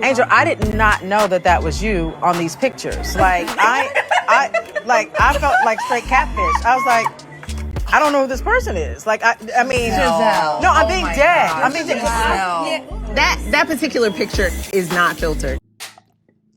Angel, I did not know that was you on these pictures. Like I felt like straight catfish. I was like, I don't know who this person is. Like I mean, Gizelle. No, I'm being dead. Gosh. I'm being dead. Wow. That particular picture is not filtered.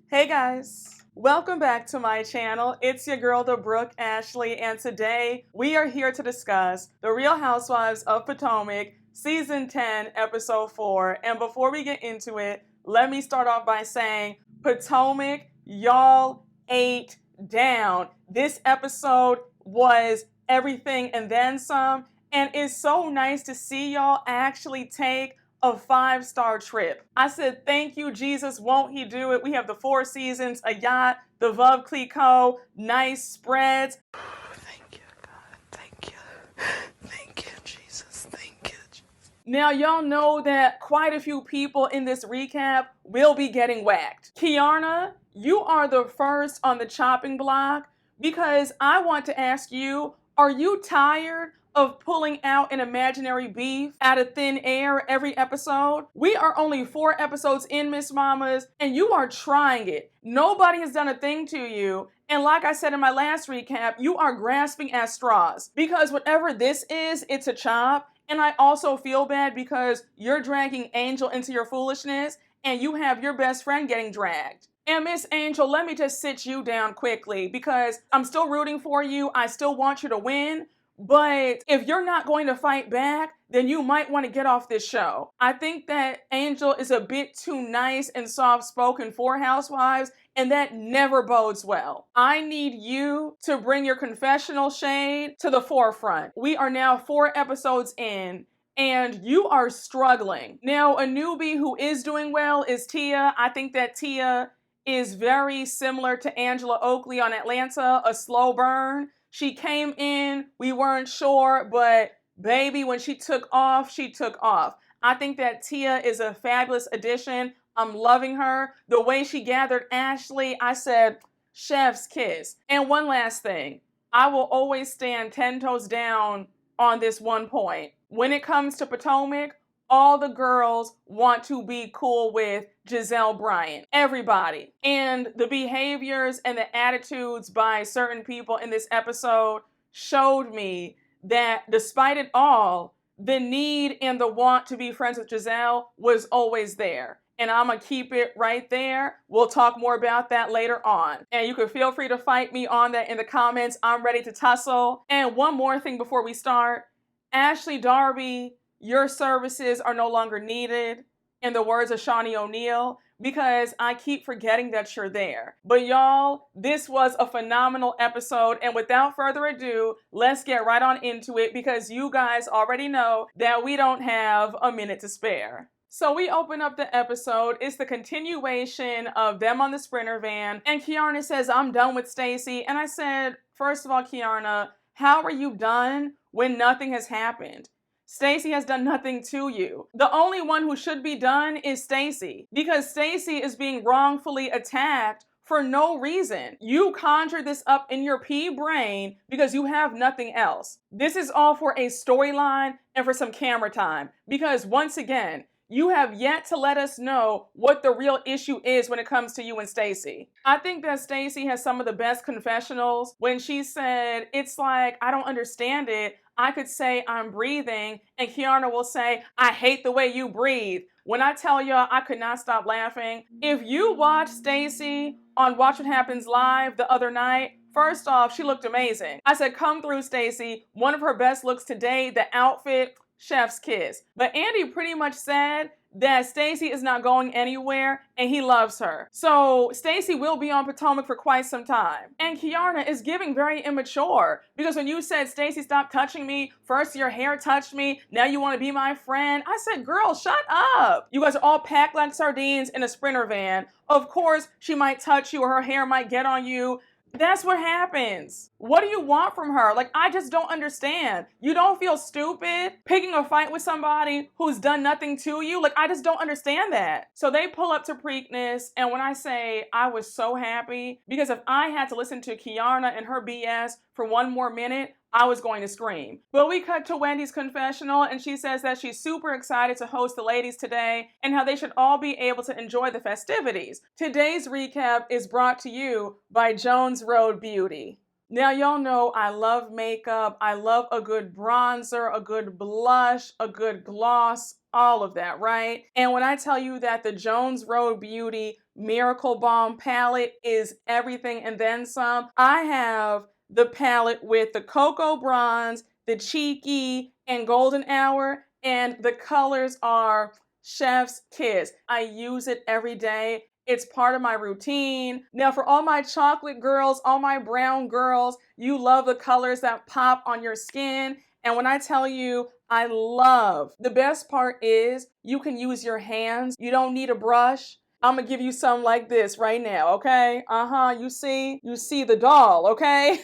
Hey guys, welcome back to my channel. It's your girl, the Brooke Ashley, and today we are here to discuss The Real Housewives of Potomac, Season 10, Episode 4. And before we get into it, let me start off by saying, Potomac, y'all ate down. This episode was everything and then some, and it's so nice to see y'all actually take a 5-star trip. I said, thank you, Jesus, won't he do it? We have the 4 seasons, a yacht, the Veuve Clicquot, nice spreads. Thank you, God. Thank you. Thank you, Jesus. Thank you, Jesus. Now, y'all know that quite a few people in this recap will be getting whacked. Keiarna, you are the first on the chopping block because I want to ask you, are you tired of pulling out an imaginary beef out of thin air every episode? We are only 4 episodes in, Miss Mamas, and you are trying it. Nobody has done a thing to you. And like I said in my last recap, you are grasping at straws. Because whatever this is, it's a chop. And I also feel bad because you're dragging Angel into your foolishness and you have your best friend getting dragged. And Miss Angel, let me just sit you down quickly because I'm still rooting for you. I still want you to win. But if you're not going to fight back, then you might want to get off this show. I think that Angel is a bit too nice and soft-spoken for Housewives, and that never bodes well. I need you to bring your confessional shade to the forefront. We are now 4 episodes in, and you are struggling. Now, a newbie who is doing well is Tia. I think that Tia is very similar to Angela Oakley on Atlanta, a slow burn. She came in, we weren't sure, but baby, when she took off, she took off. I think that Tia is a fabulous addition. I'm loving her. The way she gathered Ashley, I said, chef's kiss. And one last thing, I will always stand 10 toes down on this one point. When it comes to Potomac, all the girls want to be cool with Gizelle Bryant. Everybody. And the behaviors and the attitudes by certain people in this episode showed me that despite it all, the need and the want to be friends with Gizelle was always there. And I'm going to keep it right there. We'll talk more about that later on. And you can feel free to fight me on that in the comments. I'm ready to tussle. And one more thing before we start. Ashley Darby, your services are no longer needed, in the words of Shawnee O'Neal, because I keep forgetting that you're there. But y'all, this was a phenomenal episode, and without further ado, let's get right on into it because you guys already know that we don't have a minute to spare. So we open up the episode. It's the continuation of them on the Sprinter van, and Keiarna says, I'm done with Stacey. And I said, first of all, Keiarna, how are you done when nothing has happened? Stacey has done nothing to you. The only one who should be done is Stacey because Stacey is being wrongfully attacked for no reason. You conjured this up in your pea brain because you have nothing else. This is all for a storyline and for some camera time because once again, you have yet to let us know what the real issue is when it comes to you and Stacey. I think that Stacey has some of the best confessionals when she said, it's like, I don't understand it. I could say I'm breathing and Keiarna will say, I hate the way you breathe. When I tell y'all, I could not stop laughing. If you watch Stacey on Watch What Happens Live the other night, first off, she looked amazing. I said, come through, Stacey. One of her best looks today, the outfit, chef's kiss. But Andy pretty much said that Stacey is not going anywhere and he loves her. So Stacey will be on Potomac for quite some time. And Keiarna is giving very immature because when you said, Stacey, stop touching me, first your hair touched me, now you want to be my friend. I said, girl, shut up. You guys are all packed like sardines in a Sprinter van. Of course, she might touch you or her hair might get on you. That's what happens. What do you want from her? Like, I just don't understand. You don't feel stupid picking a fight with somebody who's done nothing to you? Like, I just don't understand that. So they pull up to Preakness, and when I say I was so happy, because if I had to listen to Keiarna and her BS for one more minute, I was going to scream. But we cut to Wendy's confessional, and she says that she's super excited to host the ladies today and how they should all be able to enjoy the festivities. Today's recap is brought to you by Jones Road Beauty. Now, y'all know I love makeup. I love a good bronzer, a good blush, a good gloss, all of that, right? And when I tell you that the Jones Road Beauty Miracle Balm palette is everything and then some, I have the palette with the Cocoa Bronze, the Cheeky, and Golden Hour, and the colors are Chef's Kiss. I use it every day. It's part of my routine. Now, for all my chocolate girls, all my brown girls, you love the colors that pop on your skin. And when I tell you, I love, the best part is you can use your hands. You don't need a brush. I'm gonna give you some like this right now, okay? You see the doll, okay?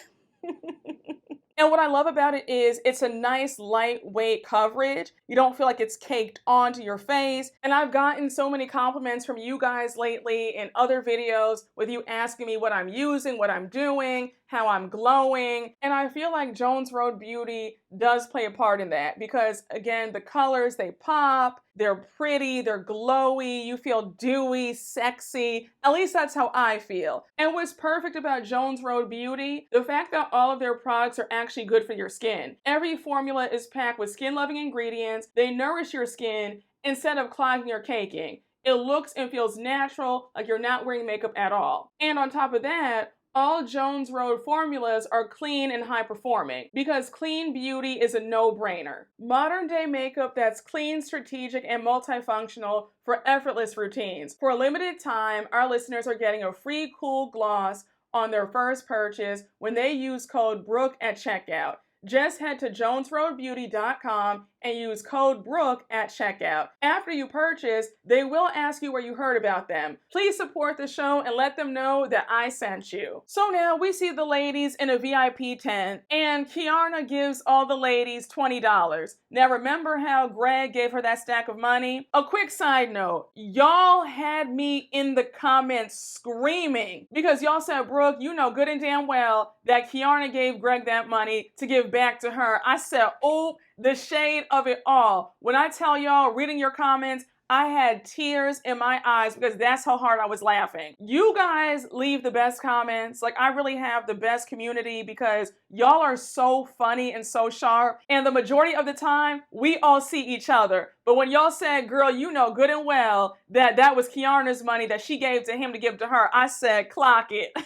And what I love about it is it's a nice lightweight coverage. You don't feel like it's caked onto your face. And I've gotten so many compliments from you guys lately in other videos with you asking me what I'm using, what I'm doing, how I'm glowing. And I feel like Jones Road Beauty does play a part in that because, again, the colors, they pop, they're pretty, they're glowy, you feel dewy, sexy. At least that's how I feel. And what's perfect about Jones Road Beauty, the fact that all of their products are actually good for your skin. Every formula is packed with skin-loving ingredients. They nourish your skin instead of clogging or caking. It looks and feels natural, like you're not wearing makeup at all. And on top of that, all Jones Road formulas are clean and high performing because clean beauty is a no-brainer. Modern day makeup that's clean, strategic, and multifunctional for effortless routines. For a limited time, our listeners are getting a free cool gloss on their first purchase when they use code Brooke at checkout. Just head to jonesroadbeauty.com and use code Brooke at checkout. After you purchase, they will ask you where you heard about them. Please support the show and let them know that I sent you. So now we see the ladies in a VIP tent, and Keiarna gives all the ladies $20. Now remember how Greg gave her that stack of money? A quick side note, y'all had me in the comments screaming because y'all said, Brooke, you know good and damn well that Keiarna gave Greg that money to give back to her. I said, oh, the shade of it all. When I tell y'all, reading your comments, I had tears in my eyes because that's how hard I was laughing. You guys leave the best comments. Like, I really have the best community because y'all are so funny and so sharp. And the majority of the time, we all see each other. But when y'all said, girl, you know good and well that that was Keiarna's money that she gave to him to give to her, I said, clock it.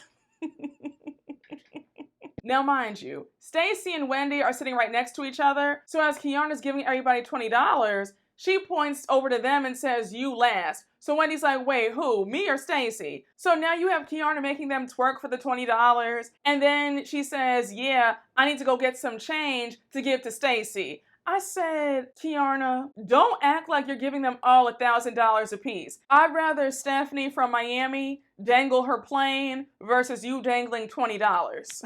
Now, mind you, Stacey and Wendy are sitting right next to each other. So as Keiarna's giving everybody $20, she points over to them and says, you last. So Wendy's like, wait, who? Me or Stacey? So now you have Keiarna making them twerk for the $20. And then she says, yeah, I need to go get some change to give to Stacey. I said, Keiarna, don't act like you're giving them all $1,000 a piece. I'd rather Stephanie from Miami dangle her plane versus you dangling $20.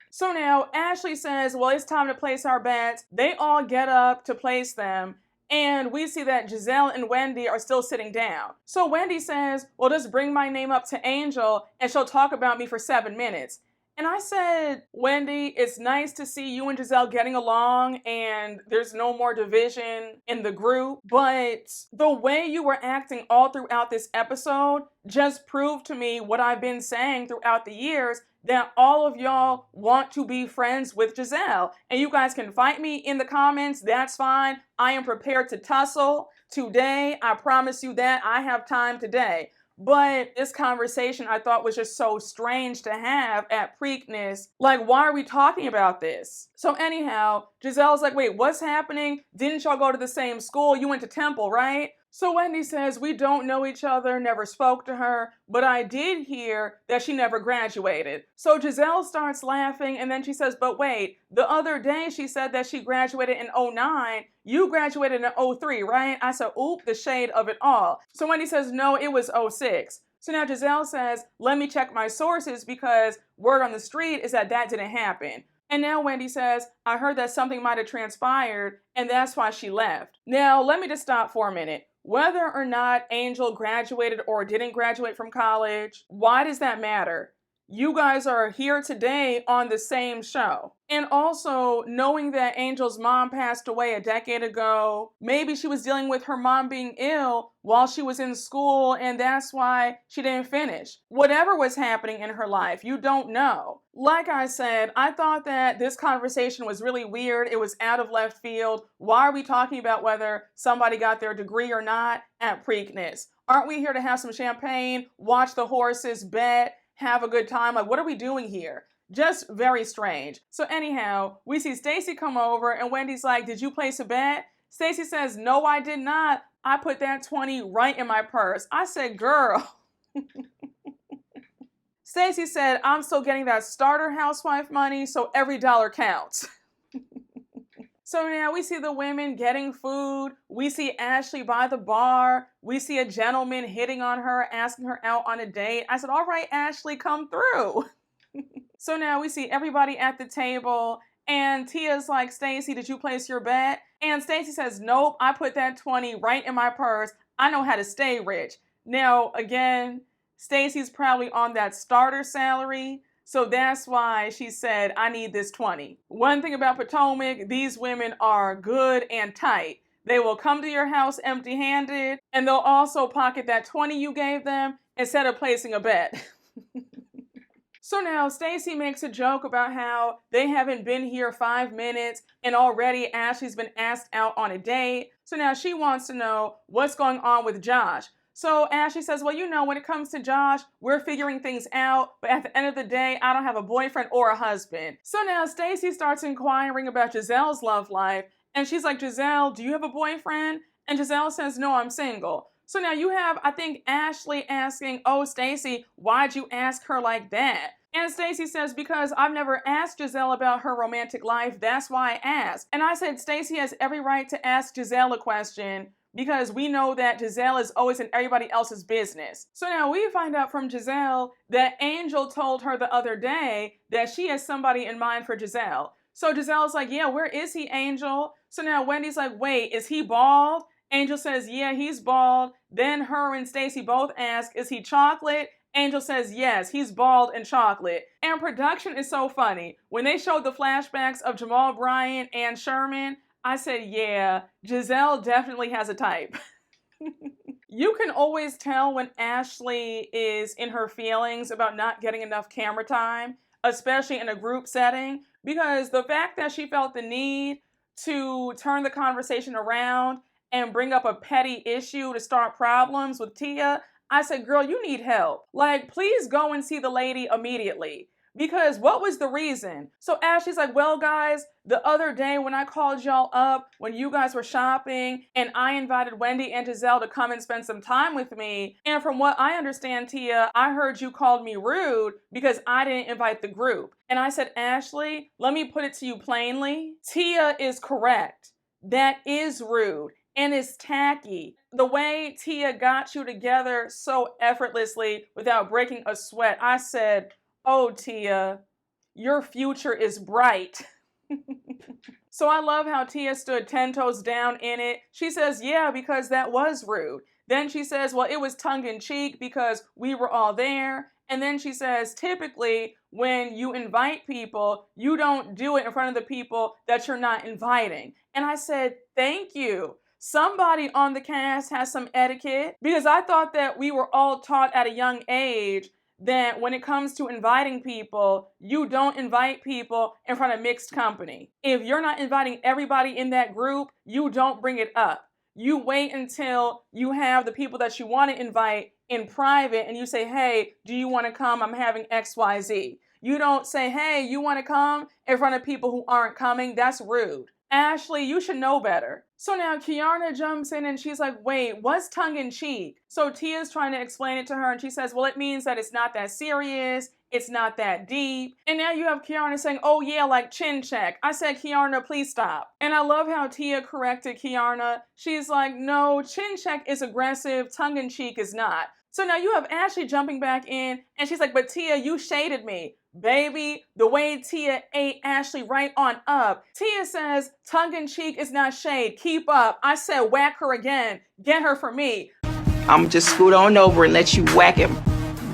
So now Ashley says, well, it's time to place our bets. They all get up to place them. And we see that Gizelle and Wendy are still sitting down. So Wendy says, well, just bring my name up to Angel and she'll talk about me for 7 minutes. And I said, Wendy, it's nice to see you and Gizelle getting along and there's no more division in the group. But the way you were acting all throughout this episode just proved to me what I've been saying throughout the years, that all of y'all want to be friends with Gizelle. And you guys can fight me in the comments. That's fine. I am prepared to tussle today. I promise you that. I have time today. But this conversation I thought was just so strange to have at Preakness. Like, why are we talking about this? So anyhow, Gizelle's like, wait, what's happening? Didn't y'all go to the same school? You went to Temple, right? So Wendy says, we don't know each other, never spoke to her, but I did hear that she never graduated. So Gizelle starts laughing and then she says, but wait, the other day she said that she graduated in 2009. You graduated in 2003, right? I said, oop, the shade of it all. So Wendy says, no, it was 2006. So now Gizelle says, let me check my sources because word on the street is that that didn't happen. And now Wendy says, I heard that something might have transpired and that's why she left. Now, let me just stop for a minute. Whether or not Angel graduated or didn't graduate from college, why does that matter? you guys are here today on the same show. And also knowing that Angel's mom passed away a decade ago, maybe she was dealing with her mom being ill while she was in school and that's why she didn't finish. Whatever was happening in her life, you don't know. Like I said, I thought that this conversation was really weird. It was out of left field. Why are we talking about whether somebody got their degree or not at Preakness? Aren't we here to have some champagne, watch the horses, bet, have a good time? Like, what are we doing here? Just very strange. So anyhow, we see Stacey come over and Wendy's like, did you place a bet? Stacey says, no, I did not. I put that 20 right in my purse. I said, girl. Stacey said, I'm still getting that starter housewife money, so every dollar counts. So now we see the women getting food. We see Ashley by the bar. We see a gentleman hitting on her, asking her out on a date. I said, all right, Ashley, come through. So now we see everybody at the table and Tia's like, Stacey, did you place your bet? And Stacey says, nope, I put that 20 right in my purse. I know how to stay rich. Now, again, Stacey's probably on that starter salary. So that's why she said, I need this 20. One thing about Potomac, these women are good and tight. They will come to your house empty-handed, and they'll also pocket that 20 you gave them instead of placing a bet. So now Stacey makes a joke about how they haven't been here 5 minutes, and already Ashley's been asked out on a date. So now she wants to know what's going on with Josh. So Ashley says, well, you know, when it comes to Josh, we're figuring things out, but at the end of the day, I don't have a boyfriend or a husband. So now Stacey starts inquiring about Gizelle's love life, and she's like, Gizelle, do you have a boyfriend? And Gizelle says, no, I'm single. So now you have, I think, Ashley asking, oh, Stacey, why'd you ask her like that? And Stacey says, because I've never asked Gizelle about her romantic life, that's why I asked. And I said, Stacey has every right to ask Gizelle a question, because we know that Gizelle is always in everybody else's business. So now we find out from Gizelle that Angel told her the other day that she has somebody in mind for Gizelle. So Gizelle's like, yeah, where is he, Angel? So now Wendy's like, wait, is he bald? Angel says, yeah, he's bald. Then her and Stacey both ask, is he chocolate? Angel says, yes, he's bald and chocolate. And production is so funny. When they showed the flashbacks of Jamal Bryant and Sherman, I said, yeah, Gizelle definitely has a type. You can always tell when Ashley is in her feelings about not getting enough camera time, especially in a group setting, because the fact that she felt the need to turn the conversation around and bring up a petty issue to start problems with Tia, I said, girl, you need help. Like, please go and see the lady immediately. Because what was the reason? So Ashley's like, well, guys, the other day when I called y'all up, when you guys were shopping, and I invited Wendy and Gizelle to come and spend some time with me, and from what I understand, Tia, I heard you called me rude because I didn't invite the group. And I said, Ashley, let me put it to you plainly. Tia is correct. That is rude. And it's tacky. The way Tia got you together so effortlessly without breaking a sweat, I said, oh, Tia, your future is bright. So I love how Tia stood 10 toes down in it. She says, yeah, because that was rude. Then she says, well, it was tongue-in-cheek because we were all there. And then she says, typically, when you invite people, you don't do it in front of the people that you're not inviting. And I said, thank you. Somebody on the cast has some etiquette, because I thought that we were all taught at a young age that when it comes to inviting people, you don't invite people in front of mixed company. If you're not inviting everybody in that group, you don't bring it up. You wait until you have the people that you want to invite in private and you say, hey, do you want to come? I'm having XYZ. You don't say, hey, you want to come in front of people who aren't coming? That's rude. Ashley, you should know better. So now Keiarna jumps in and she's like, wait, what's tongue-in-cheek? So Tia's trying to explain it to her and she says, well, it means that it's not that serious, it's not that deep. And now you have Keiarna saying, oh yeah, like chin check. I said, Keiarna, please stop. And I love how Tia corrected Keiarna. She's like, no, chin check is aggressive, tongue-in-cheek is not. So now you have Ashley jumping back in and she's like, but Tia, you shaded me. Baby, the way Tia ate Ashley right on up. Tia says, tongue-in-cheek is not shade. Keep up. I said, whack her again. Get her for me. I'm just scoot on over and let you whack him.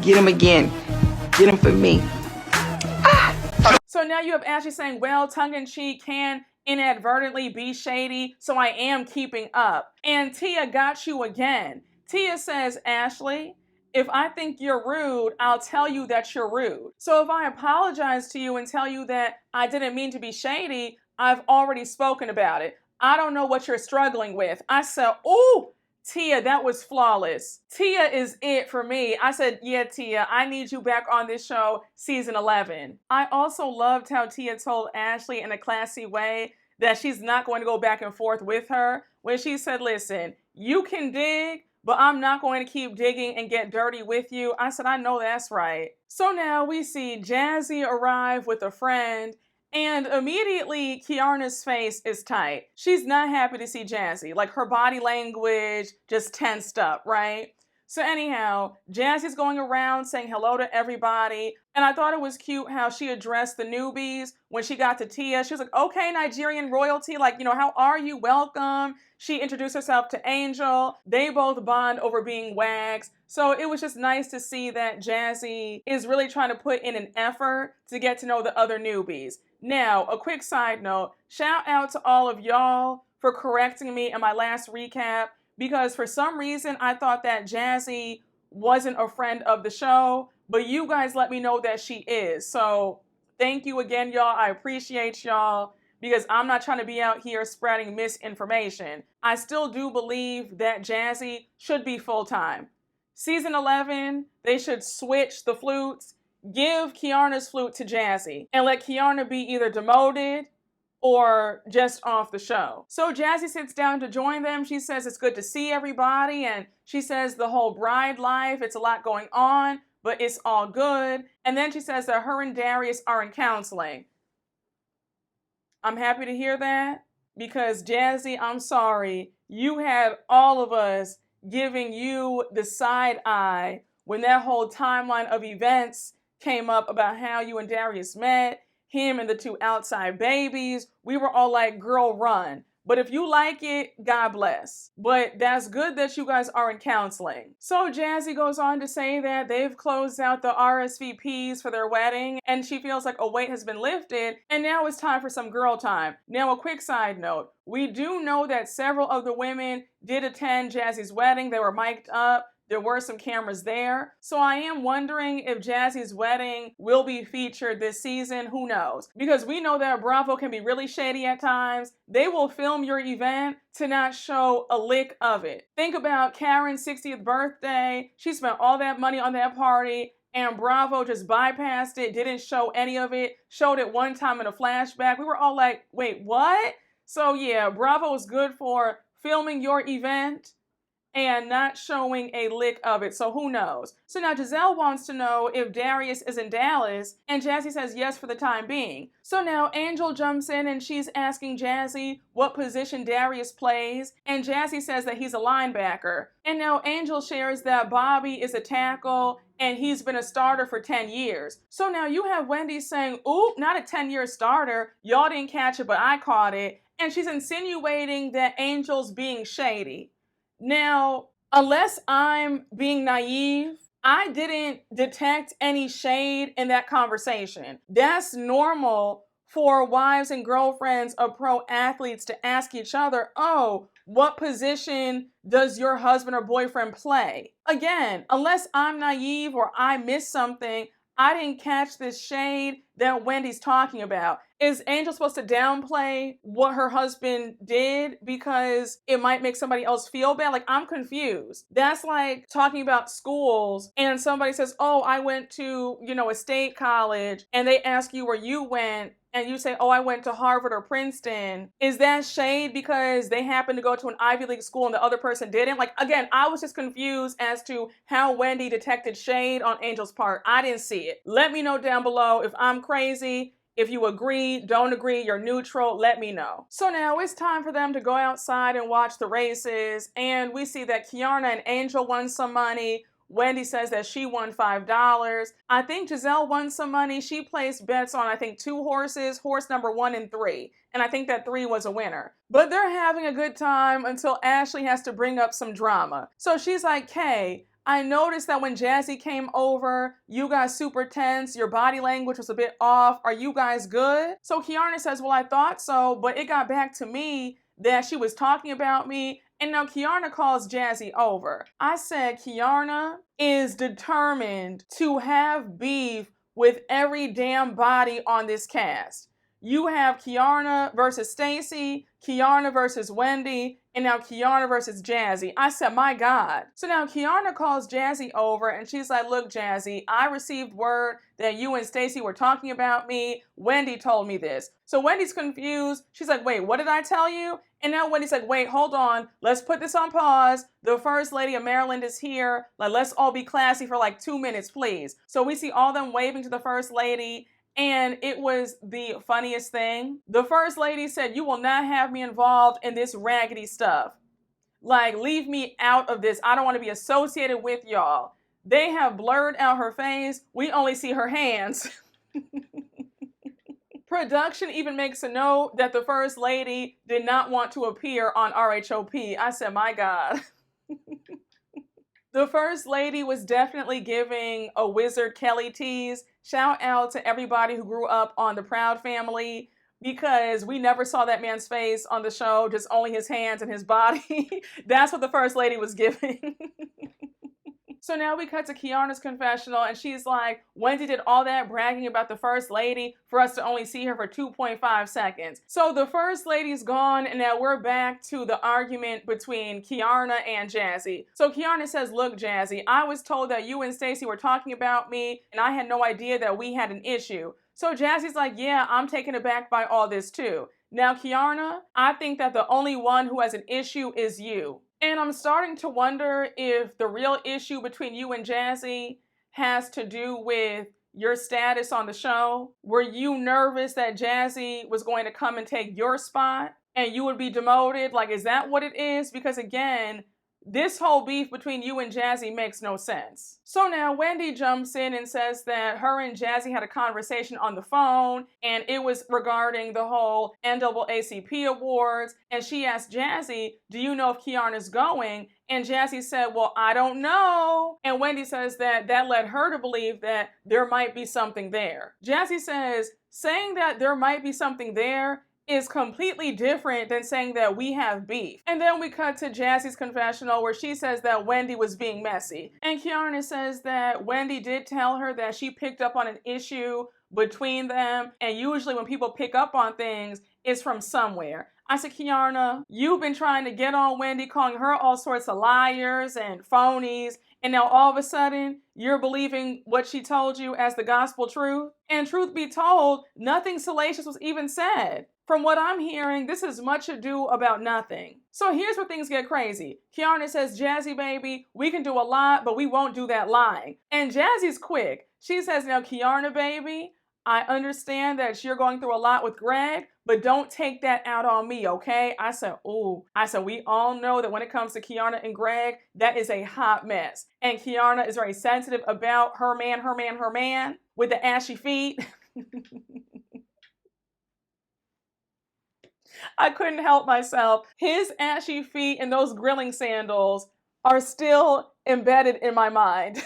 Get him again. Get them for me. So now you have Ashley saying, well, tongue-in-cheek can inadvertently be shady, so I am keeping up. And Tia got you again. Tia says, Ashley, if I think you're rude, I'll tell you that you're rude. So if I apologize to you and tell you that I didn't mean to be shady, I've already spoken about it. I don't know what you're struggling with. I said, ooh, Tia, that was flawless. Tia is it for me. I said, yeah, Tia, I need you back on this show, season 11. I also loved how Tia told Ashley in a classy way that she's not going to go back and forth with her when she said, listen, you can dig, but I'm not going to keep digging and get dirty with you. I said, I know that's right. So now we see Jassi arrive with a friend, and immediately Keiarna's face is tight. She's not happy to see Jassi. Like, her body language just tensed up, right? So anyhow, Jassi's going around saying hello to everybody. And I thought it was cute how she addressed the newbies when she got to Tia. She was like, okay, Nigerian royalty, like, you know, how are you? Welcome. She introduced herself to Angel. They both bond over being wags. So it was just nice to see that Jassi is really trying to put in an effort to get to know the other newbies. Now, a quick side note, shout out to all of y'all for correcting me in my last recap, because for some reason I thought that Jassi wasn't a friend of the show, but you guys let me know that she is. So thank you again, y'all. I appreciate y'all, because I'm not trying to be out here spreading misinformation. I still do believe that Jassi should be full-time. Season 11, they should switch the flutes. Give Keiarna's flute to Jassi and let Keiarna be either demoted or just off the show. So Jassi sits down to join them. She says it's good to see everybody, and she says the whole bride life, it's a lot going on, but it's all good. And then she says that her and Darius are in counseling. I'm happy to hear that, because Jassi, I'm sorry, you had all of us giving you the side eye when that whole timeline of events came up about how you and Darius met, him and the two outside babies. We were all like, girl, run. But if you like it, God bless. But that's good that you guys are in counseling. So Jassi goes on to say that they've closed out the RSVPs for their wedding, and she feels like a weight has been lifted, and now it's time for some girl time. Now, a quick side note. We do know that several of the women did attend Jassi's wedding. They were mic'd up. There were some cameras there. So I am wondering if Jassi's wedding will be featured this season. Who knows? Because we know that Bravo can be really shady at times. They will film your event to not show a lick of it. Think about Karen's 60th birthday. She spent all that money on that party, and Bravo just bypassed it, didn't show any of it, showed it one time in a flashback. We were all like, wait, what? So yeah, Bravo is good for filming your event and not showing a lick of it. So who knows? So now Gizelle wants to know if Darius is in Dallas, and Jassi says yes for the time being. So now Angel jumps in and she's asking Jassi what position Darius plays, and Jassi says that he's a linebacker. And now Angel shares that Bobby is a tackle and he's been a starter for 10 years. So now you have Wendy saying, ooh, not a 10-year starter. Y'all didn't catch it, but I caught it. And she's insinuating that Angel's being shady. Now, unless I'm being naive, I didn't detect any shade in that conversation. That's normal for wives and girlfriends of pro athletes to ask each other, oh, what position does your husband or boyfriend play? Again, unless I'm naive or I missed something, I didn't catch this shade that Wendy's talking about. Is Angel supposed to downplay what her husband did because it might make somebody else feel bad? Like, I'm confused. That's like talking about schools and somebody says, oh, I went to, a state college, and they ask you where you went, and you say, oh, I went to Harvard or Princeton. Is that shade because they happen to go to an Ivy League school and the other person didn't? Like, again, I was just confused as to how Wendy detected shade on Angel's part. I didn't see it. Let me know down below if I'm crazy. If you agree, don't agree, you're neutral, let me know. So now it's time for them to go outside and watch the races. And we see that Keiarna and Angel won some money. Wendy says that she won $5. I think Gizelle won some money. She placed bets on, I think, 2 horses, horse number 1 and 3. And I think that 3 was a winner. But they're having a good time until Ashley has to bring up some drama. So she's like, Kay, I noticed that when Jassi came over, you got super tense. Your body language was a bit off. Are you guys good? So Keiarna says, well, I thought so, but it got back to me that she was talking about me. And now Keiarna calls Jassi over. I said, Keiarna is determined to have beef with every damn body on this cast. You have Keiarna versus Stacey, Keiarna versus Wendy, and now Keiarna versus Jassi. I said, my God. So now Keiarna calls Jassi over and she's like, look, Jassi, I received word that you and Stacey were talking about me. Wendy told me this. So Wendy's confused. She's like, wait, what did I tell you? And now Wendy's like, wait, hold on. Let's put this on pause. The First Lady of Maryland is here. Let's all be classy for like 2 minutes, please. So we see all them waving to the First Lady. And it was the funniest thing. The First Lady said, you will not have me involved in this raggedy stuff. Like, leave me out of this. I don't want to be associated with y'all. They have blurred out her face. We only see her hands. Production even makes a note that the First Lady did not want to appear on RHOP. I said, my God. The First Lady was definitely giving a Wizard Kelly tease. Shout out to everybody who grew up on the Proud Family, because we never saw that man's face on the show, just only his hands and his body. That's what the First Lady was giving. So now we cut to Keiarna's confessional and she's like, Wendy did all that bragging about the First Lady for us to only see her for 2.5 seconds. So the First Lady's gone and now we're back to the argument between Keiarna and Jassi. So Keiarna says, look, Jassi, I was told that you and Stacey were talking about me and I had no idea that we had an issue. So Jassi's like, yeah, I'm taken aback by all this too. Now, Keiarna, I think that the only one who has an issue is you. And I'm starting to wonder if the real issue between you and Jassi has to do with your status on the show. Were you nervous that Jassi was going to come and take your spot and you would be demoted? Like, is that what it is? Because again, this whole beef between you and Jassi makes no sense. So now Wendy jumps in and says that her and Jassi had a conversation on the phone and it was regarding the whole NAACP awards. And she asked Jassi, do you know if Keiarna's going? And Jassi said, well, I don't know. And Wendy says that led her to believe that there might be something there. Jassi says, saying that there might be something there is completely different than saying that we have beef. And then we cut to Jassi's confessional where she says that Wendy was being messy. And Keiarna says that Wendy did tell her that she picked up on an issue between them. And usually when people pick up on things, it's from somewhere. I said, Keiarna, you've been trying to get on Wendy, calling her all sorts of liars and phonies. And now all of a sudden, you're believing what she told you as the gospel truth. And truth be told, nothing salacious was even said. From what I'm hearing, this is much ado about nothing. So here's where things get crazy. Keiarna says, Jassi, baby, we can do a lot, but we won't do that lying. And Jassi's quick. She says, now, Keiarna, baby, I understand that you're going through a lot with Greg, but don't take that out on me, okay? I said, ooh. I said, we all know that when it comes to Keiarna and Greg, that is a hot mess. And Keiarna is very sensitive about her man with the ashy feet. I couldn't help myself. His ashy feet and those grilling sandals are still embedded in my mind.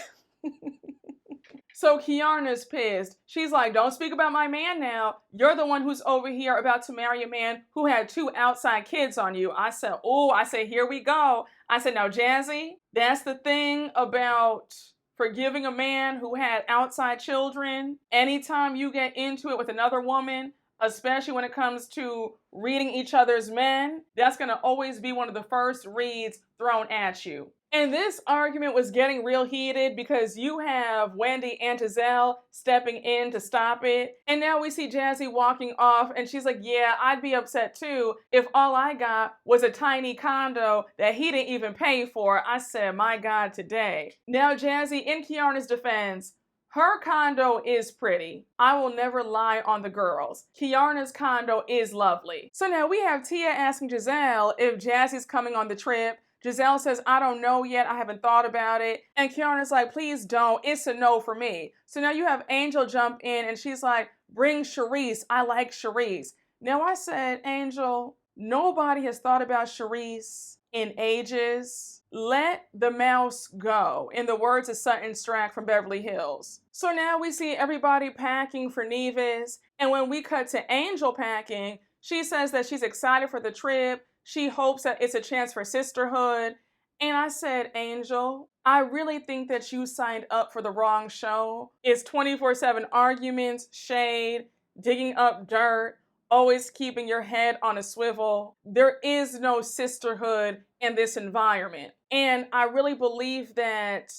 So Keiarna's pissed. She's like, don't speak about my man now. You're the one who's over here about to marry a man who had 2 outside kids on you. I said, oh, I said, here we go. I said, now, Jassi, that's the thing about forgiving a man who had outside children. Anytime you get into it with another woman, especially when it comes to reading each other's men, that's going to always be one of the first reads thrown at you. And this argument was getting real heated because you have Wendy and Gizelle stepping in to stop it. And now we see Jassi walking off and she's like, yeah, I'd be upset too if all I got was a tiny condo that he didn't even pay for. I said, my God, today. Now Jassi, in Keiarna's defense, her condo is pretty. I will never lie on the girls. Keiarna's condo is lovely. So now we have Tia asking Gizelle if Jassi's coming on the trip. Gizelle says, I don't know yet. I haven't thought about it. And Keiarna's like, please don't. It's a no for me. So now you have Angel jump in and she's like, bring Charisse. I like Charisse. Now I said, Angel, nobody has thought about Charisse in ages. Let the mouse go, in the words of Sutton Strack from Beverly Hills. So now we see everybody packing for Nevis, and when we cut to Angel packing, she says that she's excited for the trip. She hopes that it's a chance for sisterhood. And I said, Angel, I really think that you signed up for the wrong show. It's 24/7 arguments, shade, digging up dirt, always keeping your head on a swivel. There is no sisterhood in this environment. And I really believe that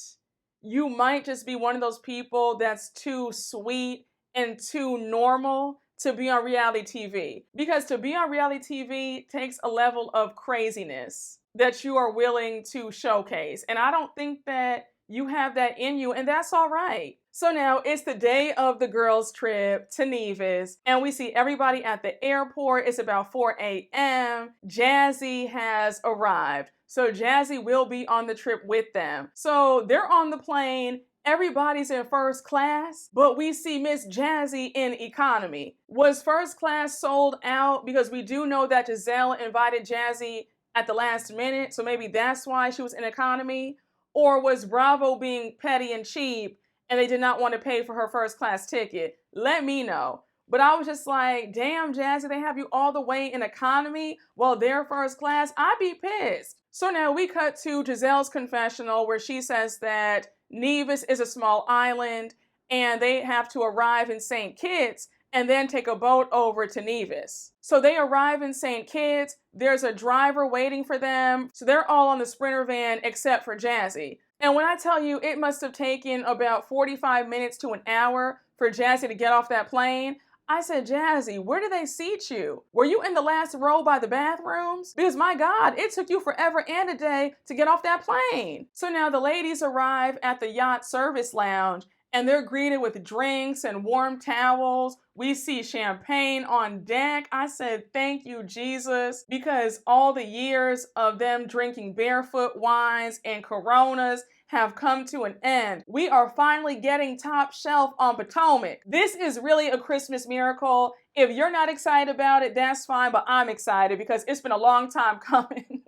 you might just be one of those people that's too sweet and too normal to be on reality TV. Because to be on reality TV takes a level of craziness that you are willing to showcase. And I don't think that you have that in you, and that's all right. So now it's the day of the girls' trip to Nevis, and we see everybody at the airport. It's about 4 a.m. Jassi has arrived. So Jassi will be on the trip with them. So they're on the plane. Everybody's in first class, but we see Miss Jassi in economy. Was first class sold out? Because we do know that Gizelle invited Jassi at the last minute, so maybe that's why she was in economy. Or was Bravo being petty and cheap and they did not want to pay for her first class ticket? Let me know. But I was just like, damn, Jassi, they have you all the way in economy while they're first class. I'd be pissed. So now we cut to Giselle's confessional where she says that Nevis is a small island and they have to arrive in St. Kitts and then take a boat over to Nevis. So they arrive in St. Kitts, there's a driver waiting for them, so they're all on the Sprinter van except for Jassi. And when I tell you it must have taken about 45 minutes to an hour for Jassi to get off that plane, I said, Jassi, where did they seat you? Were you in the last row by the bathrooms? Because my God, it took you forever and a day to get off that plane. So now the ladies arrive at the yacht service lounge and they're greeted with drinks and warm towels. We see champagne on deck. I said, thank you, Jesus, because all the years of them drinking barefoot wines and Coronas have come to an end. We are finally getting top shelf on Potomac. This is really a Christmas miracle. If you're not excited about it, that's fine, but I'm excited because it's been a long time coming.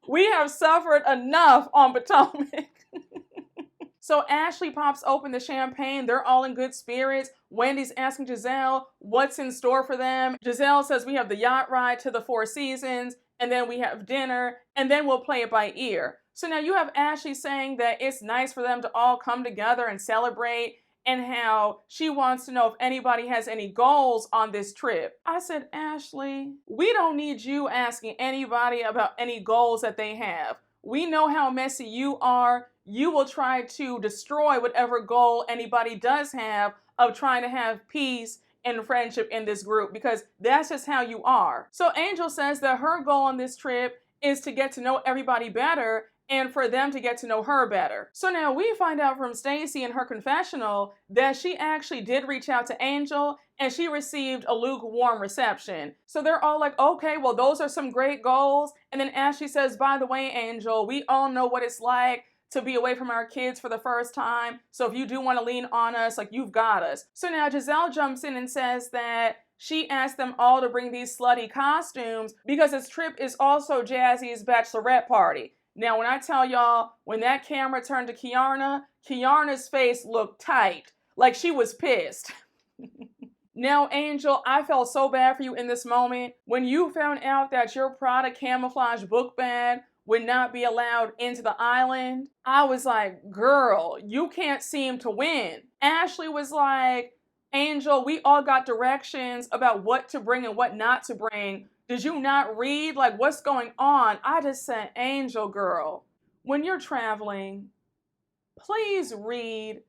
We have suffered enough on Potomac. So Ashley pops open the champagne. They're all in good spirits. Wendy's asking Gizelle what's in store for them. Gizelle says we have the yacht ride to the Four Seasons, and then we have dinner, and then we'll play it by ear. So now you have Ashley saying that it's nice for them to all come together and celebrate, and how she wants to know if anybody has any goals on this trip. I said, Ashley, we don't need you asking anybody about any goals that they have. We know how messy you are. You will try to destroy whatever goal anybody does have of trying to have peace and friendship in this group, because that's just how you are. So Angel says that her goal on this trip is to get to know everybody better and for them to get to know her better. So now we find out from Stacey in her confessional that she actually did reach out to Angel and she received a lukewarm reception. So they're all like, okay, well, those are some great goals. And then Ashley says, by the way, Angel, we all know what it's like to be away from our kids for the first time. So if you do want to lean on us, like, you've got us. So now Gizelle jumps in and says that she asked them all to bring these slutty costumes because this trip is also Jassi's bachelorette party. Now, when I tell y'all, when that camera turned to Keiarna, Keiarna's face looked tight, like she was pissed. Now, Angel, I felt so bad for you in this moment. When you found out that your Prada camouflage book bag would not be allowed into the island, I was like, girl, you can't seem to win. Ashley was like, Angel, we all got directions about what to bring and what not to bring. Did you not read? Like, what's going on? I just said, Angel girl, when you're traveling, please read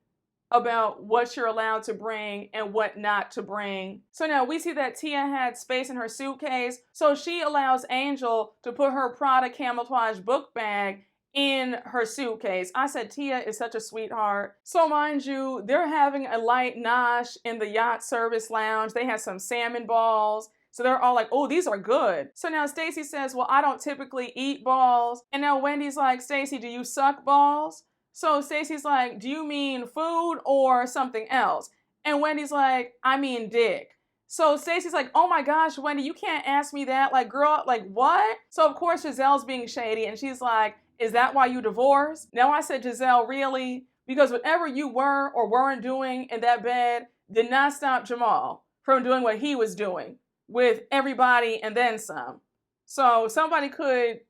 about what you're allowed to bring and what not to bring. So now we see that Tia had space in her suitcase, so she allows Angel to put her Prada camouflage book bag in her suitcase. I said, Tia is such a sweetheart. So mind you, they're having a light nosh in the yacht service lounge. They have some salmon balls. So they're all like, oh, these are good. So now Stacey says, well, I don't typically eat balls. And now Wendy's like, Stacey, do you suck balls? So Stacey's like, do you mean food or something else? And Wendy's like, I mean dick. So Stacey's like, oh my gosh, Wendy, you can't ask me that. Like, girl, like what? So of course Gizelle's being shady and she's like, is that why you divorced? Now I said, Gizelle, really? Because whatever you were or weren't doing in that bed did not stop Jamal from doing what he was doing with everybody and then some. So somebody could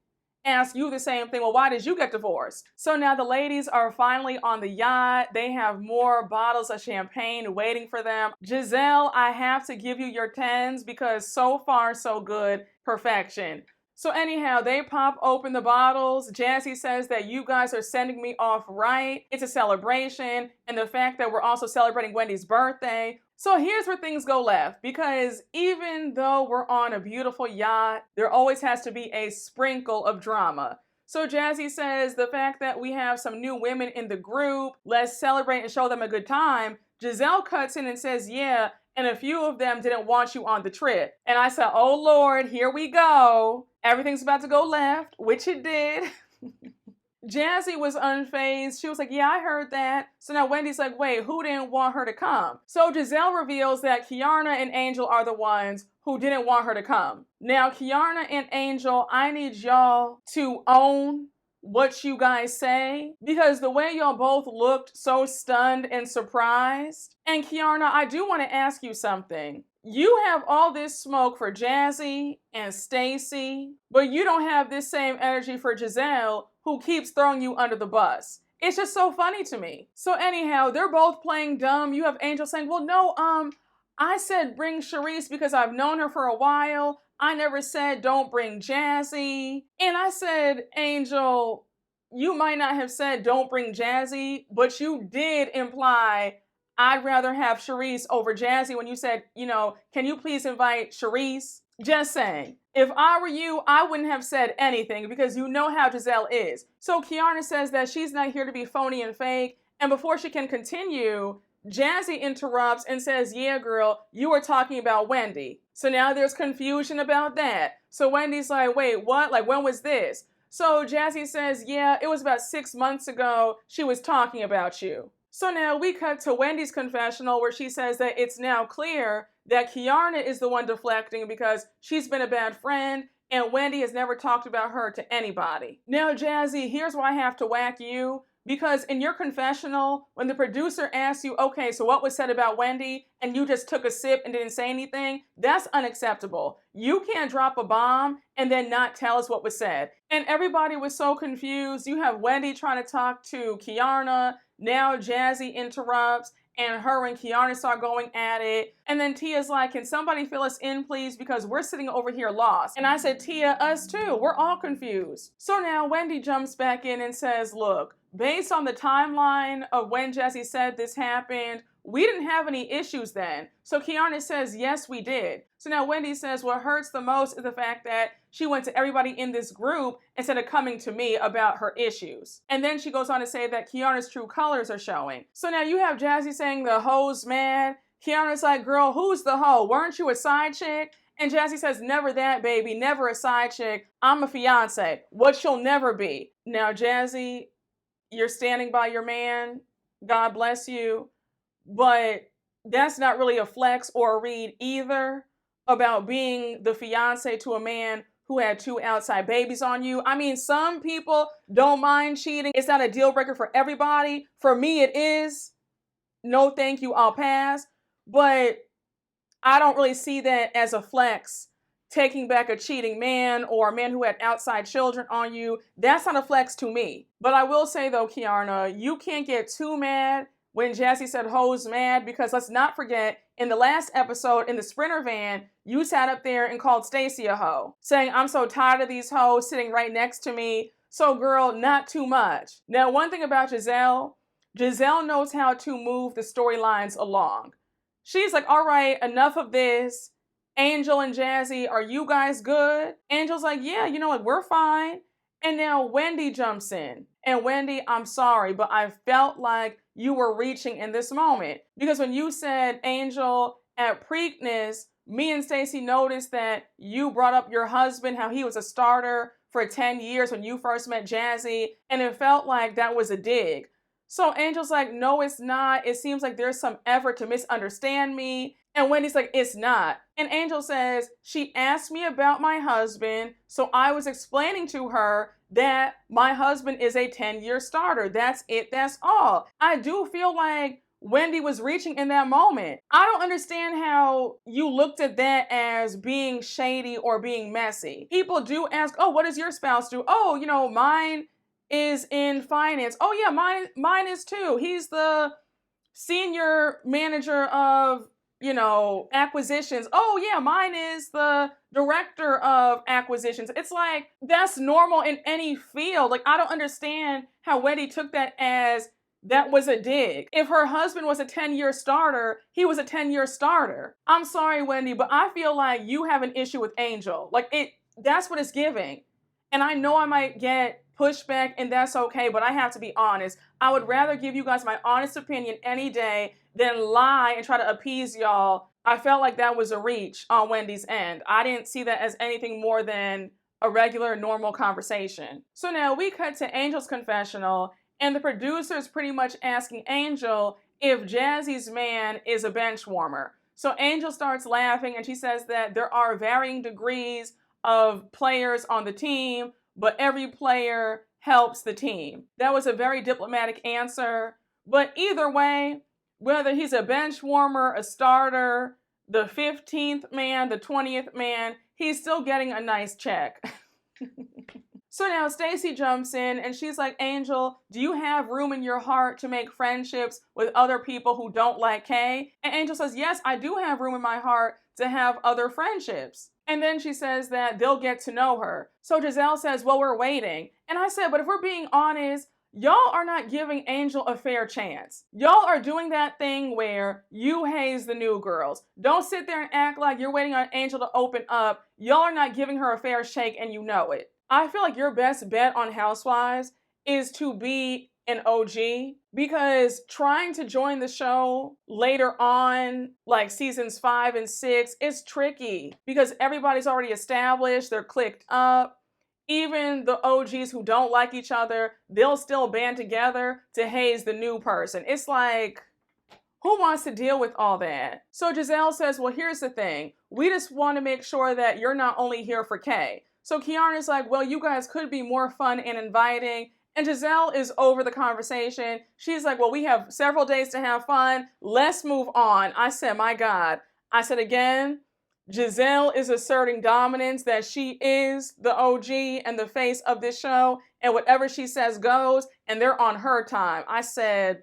ask you the same thing. Well, why did you get divorced? So now the ladies are finally on the yacht. They have more bottles of champagne waiting for them. Gizelle, I have to give you your 10s because so far so good. Perfection. So anyhow, they pop open the bottles. Jassi says that you guys are sending me off right. It's a celebration. And the fact that we're also celebrating Wendy's birthday. So here's where things go left, because even though we're on a beautiful yacht, there always has to be a sprinkle of drama. So Jassi says the fact that we have some new women in the group, let's celebrate and show them a good time. Gizelle cuts in and says, yeah, and a few of them didn't want you on the trip. And I said, oh Lord, here we go. Everything's about to go left, which it did. Jassi was unfazed. She was like, yeah, I heard that. So now Wendy's like, wait, who didn't want her to come? So Gizelle reveals that Keiarna and Angel are the ones who didn't want her to come. Now, Keiarna and Angel, I need y'all to own what you guys say, because the way y'all both looked so stunned and surprised. And Keiarna, I do want to ask you something. You have all this smoke for Jassi and Stacey, but you don't have this same energy for Gizelle, who keeps throwing you under the bus. It's just so funny to me. So anyhow, they're both playing dumb. You have Angel saying, well, no, I said bring Charisse because I've known her for a while. I never said don't bring Jassi. And I said, Angel, you might not have said don't bring Jassi, but you did imply I'd rather have Charisse over Jassi when you said, you know, can you please invite Charisse? Just saying. If I were you, I wouldn't have said anything because you know how Gizelle is. So Keiarna says that she's not here to be phony and fake. And before she can continue, Jassi interrupts and says, yeah, girl, you were talking about Wendy. So now there's confusion about that. So Wendy's like, wait, what? Like, when was this? So Jassi says, yeah, it was about 6 months ago. She was talking about you. So now we cut to Wendy's confessional where she says that it's now clear that Keiarna is the one deflecting because she's been a bad friend and Wendy has never talked about her to anybody. Now, Jassi, here's why I have to whack you. Because in your confessional, when the producer asks you, okay, so what was said about Wendy, and you just took a sip and didn't say anything, that's unacceptable. You can't drop a bomb and then not tell us what was said. And everybody was so confused. You have Wendy trying to talk to Keiarna. Now Jassi interrupts, and her and Keiarna start going at it. And then Tia's like, can somebody fill us in, please? Because we're sitting over here lost. And I said, Tia, us too. We're all confused. So now Wendy jumps back in and says, look, based on the timeline of when Jassi said this happened, we didn't have any issues then. So Keiarna says, yes, we did. So now Wendy says, what hurts the most is the fact that she went to everybody in this group instead of coming to me about her issues. And then she goes on to say that Keiarna's true colors are showing. So now you have Jassi saying the hoe's mad. Keiarna's like, girl, who's the hoe? Weren't you a side chick? And Jassi says, never that, baby. Never a side chick. I'm a fiance. What she'll never be. Now, Jassi, you're standing by your man. God bless you. But that's not really a flex or a read either about being the fiance to a man who had 2 outside babies on you. I mean, some people don't mind cheating. It's not a deal breaker for everybody. For me, it is. No, thank you. I'll pass. But I don't really see that as a flex. Taking back a cheating man or a man who had outside children on you, that's not a flex to me. But I will say though, Keiarna, you can't get too mad when Jassi said hoes mad, because let's not forget, in the last episode in the Sprinter van, you sat up there and called Stacey a hoe, saying, I'm so tired of these hoes sitting right next to me. So girl, not too much. Now, one thing about Gizelle knows how to move the storylines along. She's like, all right, enough of this. Angel and Jassi, are you guys good? Angel's like, yeah, you know what, we're fine. And now Wendy jumps in. And Wendy, I'm sorry, but I felt like you were reaching in this moment. Because when you said, Angel, at Preakness, me and Stacey noticed that you brought up your husband, how he was a starter for 10 years when you first met Jassi. And it felt like that was a dig. So Angel's like, no, it's not. It seems like there's some effort to misunderstand me. And Wendy's like, it's not. And Angel says, she asked me about my husband, so I was explaining to her that my husband is a 10-year starter. That's it, that's all. I do feel like Wendy was reaching in that moment. I don't understand how you looked at that as being shady or being messy. People do ask, oh, what does your spouse do? Oh, you know, mine is in finance. Oh yeah, mine is too. He's the senior manager of, you know, acquisitions. Oh yeah, mine is the director of acquisitions. It's like, that's normal in any field. Like, I don't understand how Wendy took that as that was a dig. If her husband was a 10-year starter, he was a 10-year starter. I'm sorry, Wendy, but I feel like you have an issue with Angel. Like, that's what it's giving. And I know I might get pushback, and that's okay, but I have to be honest. I would rather give you guys my honest opinion any day than lie and try to appease y'all. I felt like that was a reach on Wendy's end. I didn't see that as anything more than a regular, normal conversation. So now we cut to Angel's confessional, and the producer is pretty much asking Angel if Jassi's man is a bench warmer. So Angel starts laughing, and she says that there are varying degrees of players on the team, but every player helps the team. That was a very diplomatic answer. But either way, whether he's a bench warmer, a starter, the 15th man, the 20th man, he's still getting a nice check. So now Stacey jumps in and she's like, Angel, do you have room in your heart to make friendships with other people who don't like Kay? And Angel says, yes, I do have room in my heart to have other friendships. And then she says that they'll get to know her. So Gizelle says, well, we're waiting. And I said, but if we're being honest, y'all are not giving Angel a fair chance. Y'all are doing that thing where you haze the new girls. Don't sit there and act like you're waiting on Angel to open up. Y'all are not giving her a fair shake, and you know it. I feel like your best bet on Housewives is to be an OG, because trying to join the show later on, like seasons 5 and 6, is tricky because everybody's already established, they're clicked up. Even the OGs who don't like each other, they'll still band together to haze the new person. It's like, who wants to deal with all that? So Gizelle says, well, here's the thing. We just want to make sure that you're not only here for Kay. So Keiarna's like, well, you guys could be more fun and inviting. And Gizelle is over the conversation. She's like, well, we have several days to have fun. Let's move on. I said, my God. I said again, Gizelle is asserting dominance, that she is the OG and the face of this show. And whatever she says goes. And they're on her time. I said,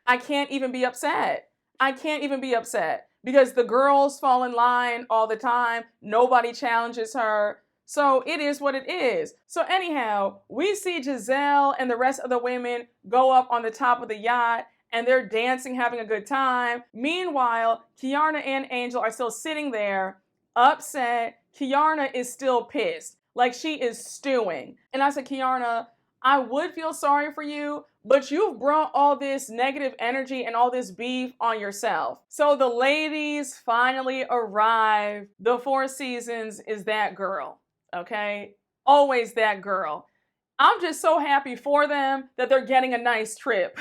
I can't even be upset. I can't even be upset. Because the girls fall in line all the time. Nobody challenges her. So it is what it is. So anyhow, we see Gizelle and the rest of the women go up on the top of the yacht and they're dancing, having a good time. Meanwhile, Keiarna and Angel are still sitting there, upset. Keiarna is still pissed, like she is stewing. And I said, Keiarna, I would feel sorry for you, but you've brought all this negative energy and all this beef on yourself. So the ladies finally arrive. The Four Seasons is that girl. Okay, always that girl. I'm just so happy for them that they're getting a nice trip.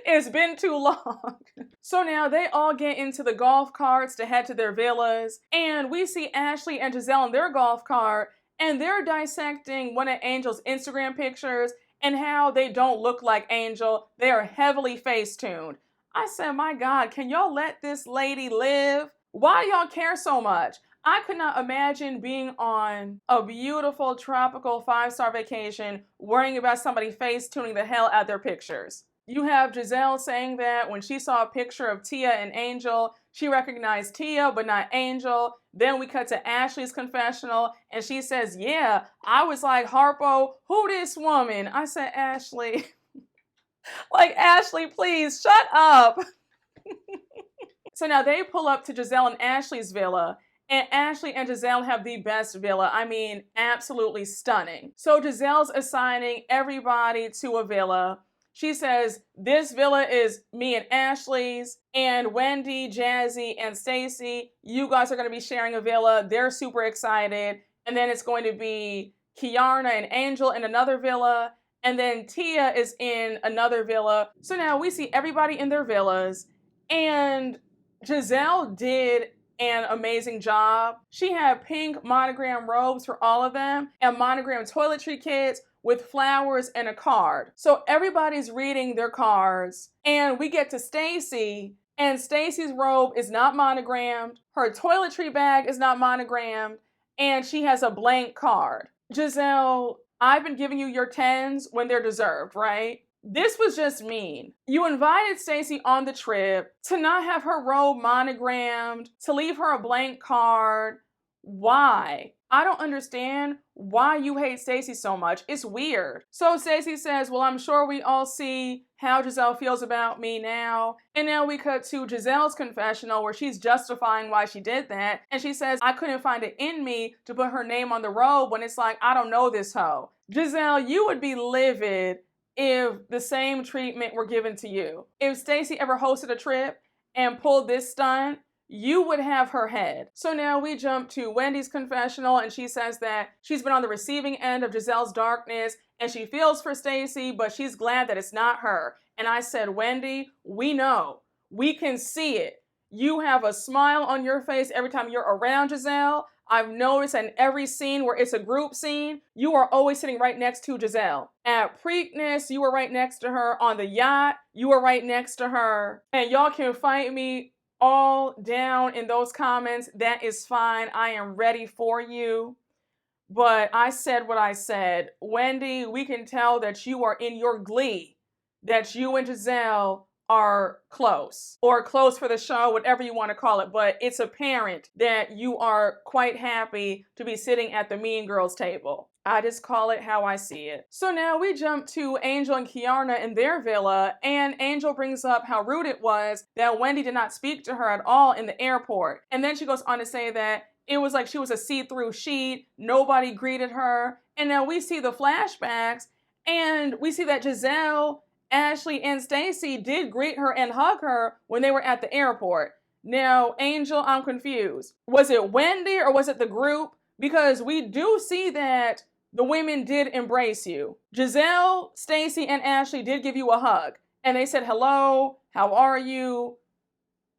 It's been too long. So now they all get into the golf carts to head to their villas. And we see Ashley and Gizelle in their golf cart. And they're dissecting one of Angel's Instagram pictures and how they don't look like Angel. They are heavily face-tuned. I said, my God, can y'all let this lady live? Why do y'all care so much? I could not imagine being on a beautiful tropical 5-star vacation worrying about somebody face-tuning the hell out their pictures. You have Gizelle saying that when she saw a picture of Tia and Angel, she recognized Tia but not Angel. Then we cut to Ashley's confessional and she says, yeah, I was like, Harpo, who this woman? I said, Ashley. Like, Ashley, please shut up. So now they pull up to Gizelle and Ashley's villa. And Ashley and Gizelle have the best villa. I mean, absolutely stunning. So Gizelle's assigning everybody to a villa. She says, this villa is me and Ashley's, and Wendy, Jassi, and Stacey, you guys are going to be sharing a villa. They're super excited. And then it's going to be Keiarna and Angel in another villa. And then Tia is in another villa. So now we see everybody in their villas. And Gizelle did an amazing job. She had pink monogram robes for all of them and monogram toiletry kits with flowers and a card. So everybody's reading their cards, and we get to Stacey, and Stacey's robe is not monogrammed, her toiletry bag is not monogrammed, and she has a blank card. Gizelle, I've been giving you your 10s when they're deserved, right? This was just mean. You invited Stacey on the trip to not have her robe monogrammed, to leave her a blank card. Why? I don't understand why you hate Stacey so much. It's weird. So Stacey says, well, I'm sure we all see how Gizelle feels about me now. And now we cut to Gizelle's confessional where she's justifying why she did that. And she says, I couldn't find it in me to put her name on the robe when it's like, I don't know this hoe. Gizelle, you would be livid if the same treatment were given to you. If Stacey ever hosted a trip and pulled this stunt, you would have her head. So now we jump to Wendy's confessional, and she says that she's been on the receiving end of Gizelle's darkness and she feels for Stacey, but she's glad that it's not her. And I said, Wendy, we know. We can see it. You have a smile on your face every time you're around Gizelle. I've noticed in every scene where it's a group scene, you are always sitting right next to Gizelle. At Preakness, you were right next to her. On the yacht, you were right next to her. And y'all can fight me all down in those comments. That is fine. I am ready for you. But I said what I said. Wendy, we can tell that you are in your glee, that you and Gizelle are close, or close for the show, whatever you want to call it, but it's apparent that you are quite happy to be sitting at the Mean Girls table. I just call it how I see it. So now we jump to Angel and Keiarna in their villa, and Angel brings up how rude it was that Wendy did not speak to her at all in the airport. And then she goes on to say that it was like she was a see-through sheet, nobody greeted her. And now we see the flashbacks, and we see that Gizelle, Ashley, and Stacey did greet her and hug her when they were at the airport. Now, Angel, I'm confused. Was it Wendy or was it the group? Because we do see that the women did embrace you. Gizelle, Stacey, and Ashley did give you a hug. And they said, hello, how are you?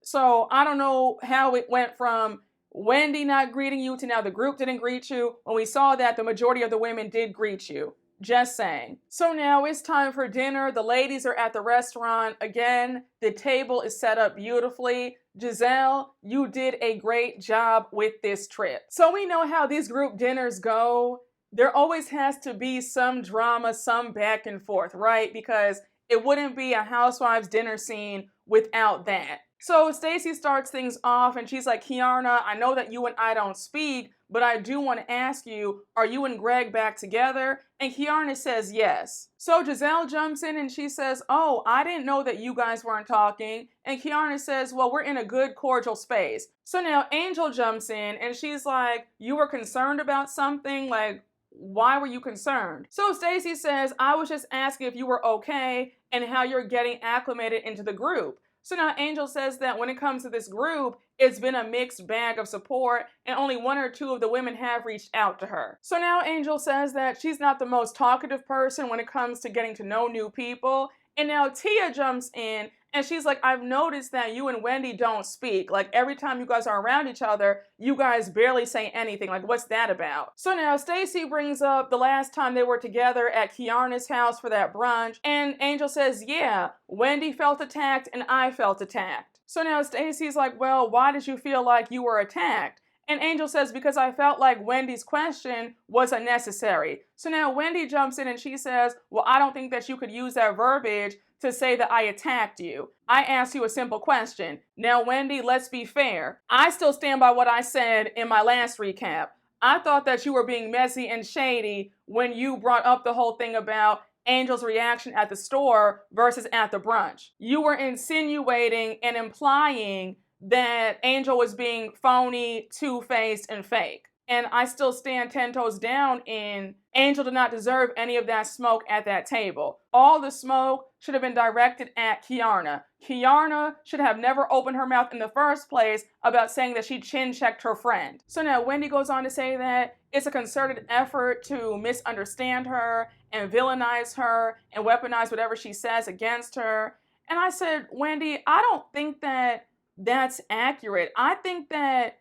So I don't know how it went from Wendy not greeting you to now the group didn't greet you. When we saw that, the majority of the women did greet you. Just saying. So now it's time for dinner. The ladies are at the restaurant. Again, the table is set up beautifully. Gizelle, you did a great job with this trip. So we know how these group dinners go. There always has to be some drama, some back and forth, right? Because it wouldn't be a Housewives dinner scene without that. So Stacey starts things off and she's like, Keiarna, I know that you and I don't speak, but I do want to ask you, are you and Greg back together? And Keiarna says yes. So Gizelle jumps in and she says, oh, I didn't know that you guys weren't talking. And Keiarna says, well, we're in a good cordial space. So now Angel jumps in and she's like, you were concerned about something? Like, why were you concerned? So Stacey says, I was just asking if you were okay and how you're getting acclimated into the group. So now Angel says that when it comes to this group, it's been a mixed bag of support and only one or two of the women have reached out to her. So now Angel says that she's not the most talkative person when it comes to getting to know new people. And now Tia jumps in and she's like, I've noticed that you and Wendy don't speak. Like every time you guys are around each other, you guys barely say anything. Like what's that about? So now Stacey brings up the last time they were together at Keiarna's house for that brunch. And Angel says, yeah, Wendy felt attacked and I felt attacked. So now Stacey's like, well, why did you feel like you were attacked? And Angel says, because I felt like Wendy's question was unnecessary. So now Wendy jumps in and she says, well, I don't think that you could use that verbiage to say that I attacked you. I asked you a simple question. Now, Wendy, let's be fair. I still stand by what I said in my last recap. I thought that you were being messy and shady when you brought up the whole thing about Angel's reaction at the store versus at the brunch. You were insinuating and implying that Angel was being phony, two-faced, and fake. And I still stand 10 toes down in Angel did not deserve any of that smoke at that table. All the smoke should have been directed at Keiarna. Keiarna should have never opened her mouth in the first place about saying that she chin-checked her friend. So now Wendy goes on to say that it's a concerted effort to misunderstand her and villainize her and weaponize whatever she says against her. And I said, Wendy, I don't think that that's accurate. I think that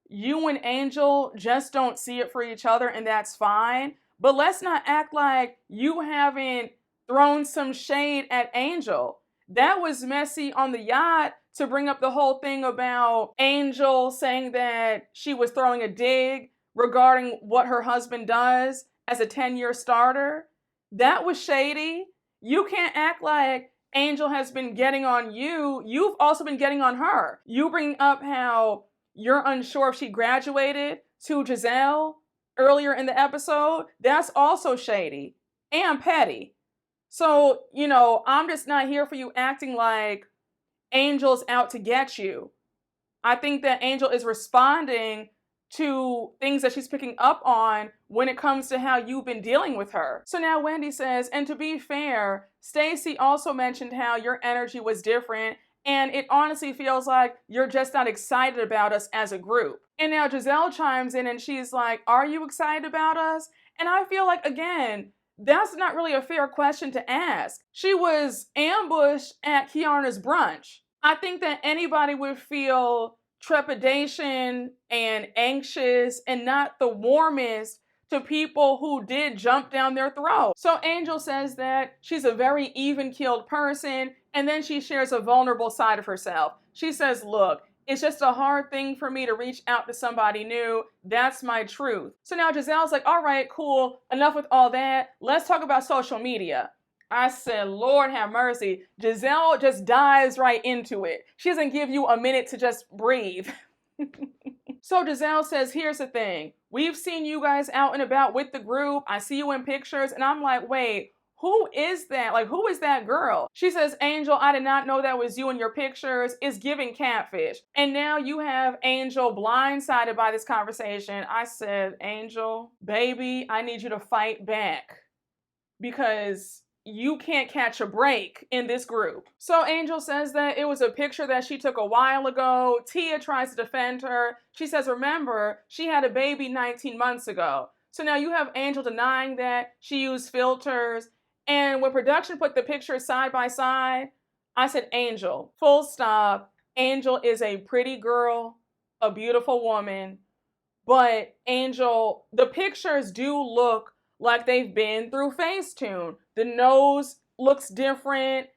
you and Angel just don't see it for each other, and that's fine. But let's not act like you haven't thrown some shade at Angel. That was messy on the yacht to bring up the whole thing about Angel saying that she was throwing a dig regarding what her husband does as a 10-year starter. That was shady. You can't act like Angel has been getting on you. You've also been getting on her. You bring up how you're unsure if she graduated to Gizelle earlier in the episode. That's also shady and petty. So, I'm just not here for you acting like Angel's out to get you. I think that Angel is responding to things that she's picking up on when it comes to how you've been dealing with her. So now Wendy says, and to be fair, Stacey also mentioned how your energy was different, and it honestly feels like you're just not excited about us as a group. And now Gizelle chimes in and she's like, are you excited about us? And I feel like, again, that's not really a fair question to ask. She was ambushed at Keiarna's brunch. I think that anybody would feel trepidation and anxious and not the warmest to people who did jump down their throat. So Angel says that she's a very even-keeled person, and then she shares a vulnerable side of herself. She says, look, it's just a hard thing for me to reach out to somebody new. That's my truth. So now Gizelle's like, all right, cool. Enough with all that. Let's talk about social media. I said, Lord have mercy. Gizelle just dives right into it. She doesn't give you a minute to just breathe. So Gizelle says, here's the thing. We've seen you guys out and about with the group. I see you in pictures. And I'm like, wait, who is that? Like, who is that girl? She says, Angel, I did not know that was you in your pictures. It's giving catfish. And now you have Angel blindsided by this conversation. I said, Angel, baby, I need you to fight back because you can't catch a break in this group. So Angel says that it was a picture that she took a while ago. Tia tries to defend her. She says, remember, she had a baby 19 months ago. So now you have Angel denying that she used filters. And when production put the pictures side by side, I said, Angel, full stop. Angel is a pretty girl, a beautiful woman. But Angel, the pictures do look like they've been through Facetune. The nose looks different.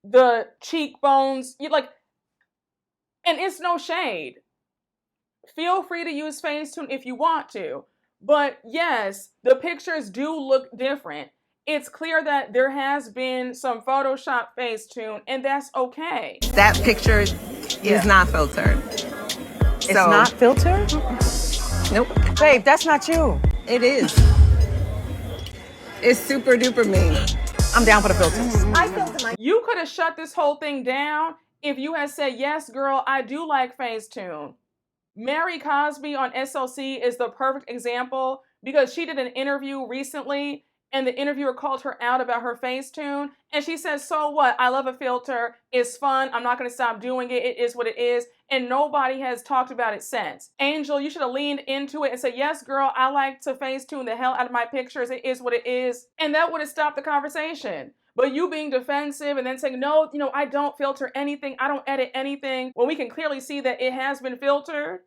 The cheekbones, and it's no shade. Feel free to use Facetune if you want to. But yes, the pictures do look different. It's clear that there has been some Photoshop Facetune, and that's okay. That picture is not filtered. It's not filtered? Nope. Babe, that's not you. It is. It's super duper me. I'm down for the filters. You could have shut this whole thing down if you had said, yes, girl, I do like Facetune. Mary Cosby on SLC is the perfect example because she did an interview recently and the interviewer called her out about her Facetune. And she says, so what? I love a filter. It's fun. I'm not going to stop doing it. It is what it is. And nobody has talked about it since. Angel, you should have leaned into it and said, yes, girl, I like to Facetune the hell out of my pictures. It is what it is. And that would have stopped the conversation. But you being defensive and then saying, no, I don't filter anything. I don't edit anything. Well, we can clearly see that it has been filtered.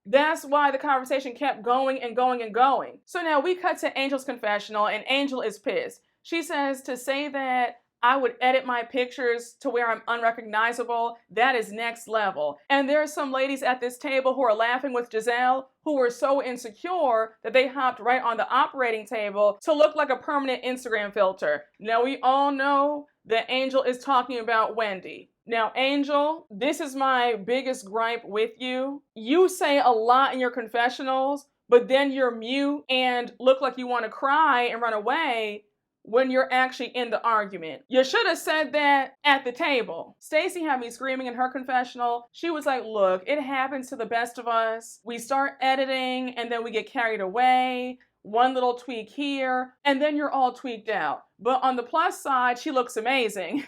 That's why the conversation kept going and going and going. So now we cut to Angel's confessional and Angel is pissed. She says to say that I would edit my pictures to where I'm unrecognizable, that is next level. And there are some ladies at this table who are laughing with Gizelle who were so insecure that they hopped right on the operating table to look like a permanent Instagram filter. Now we all know that Angel is talking about Wendy. Now, Angel, this is my biggest gripe with you. You say a lot in your confessionals, but then you're mute and look like you want to cry and run away when you're actually in the argument. You should have said that at the table. Stacey had me screaming in her confessional. She was like, look, it happens to the best of us. We start editing and then we get carried away. One little tweak here, and then you're all tweaked out. But on the plus side, she looks amazing.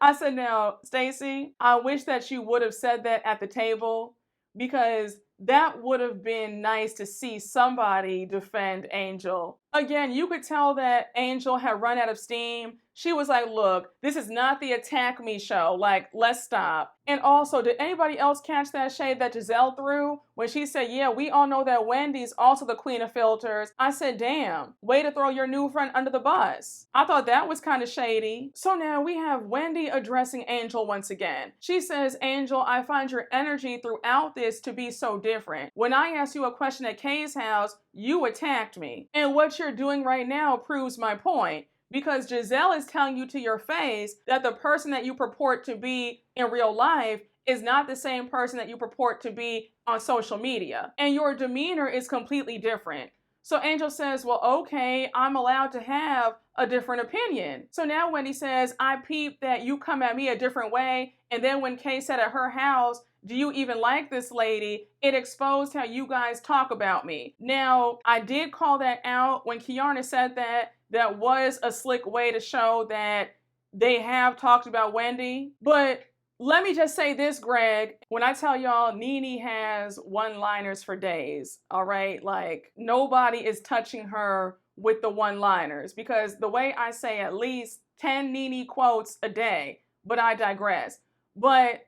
I said, now, Stacey, I wish that you would have said that at the table because that would have been nice to see somebody defend Angel. Again, you could tell that Angel had run out of steam. She was like, look, this is not the attack me show. Like, let's stop. And also, did anybody else catch that shade that Gizelle threw? When she said, yeah, we all know that Wendy's also the queen of filters. I said, damn, way to throw your new friend under the bus. I thought that was kind of shady. So now we have Wendy addressing Angel once again. She says, Angel, I find your energy throughout this to be so different. When I asked you a question at Kay's house, you attacked me. And what you're doing right now proves my point. Because Gizelle is telling you to your face that the person that you purport to be in real life is not the same person that you purport to be on social media. And your demeanor is completely different. So Angel says, well, okay, I'm allowed to have a different opinion. So now Wendy says, I peeped that you come at me a different way. And then when Kay said at her house, do you even like this lady? It exposed how you guys talk about me. Now, I did call that out when Keiarna said that. That was a slick way to show that they have talked about Wendy. But let me just say this, Greg. When I tell y'all, Nene has one-liners for days, all right? Like, nobody is touching her with the one-liners. Because the way I say at least 10 Nene quotes a day, but I digress. But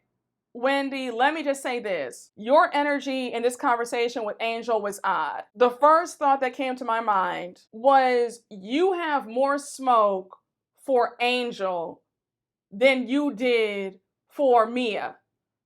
Wendy, let me just say this. Your energy in this conversation with Angel was odd. The first thought that came to my mind was you have more smoke for Angel than you did for Mia.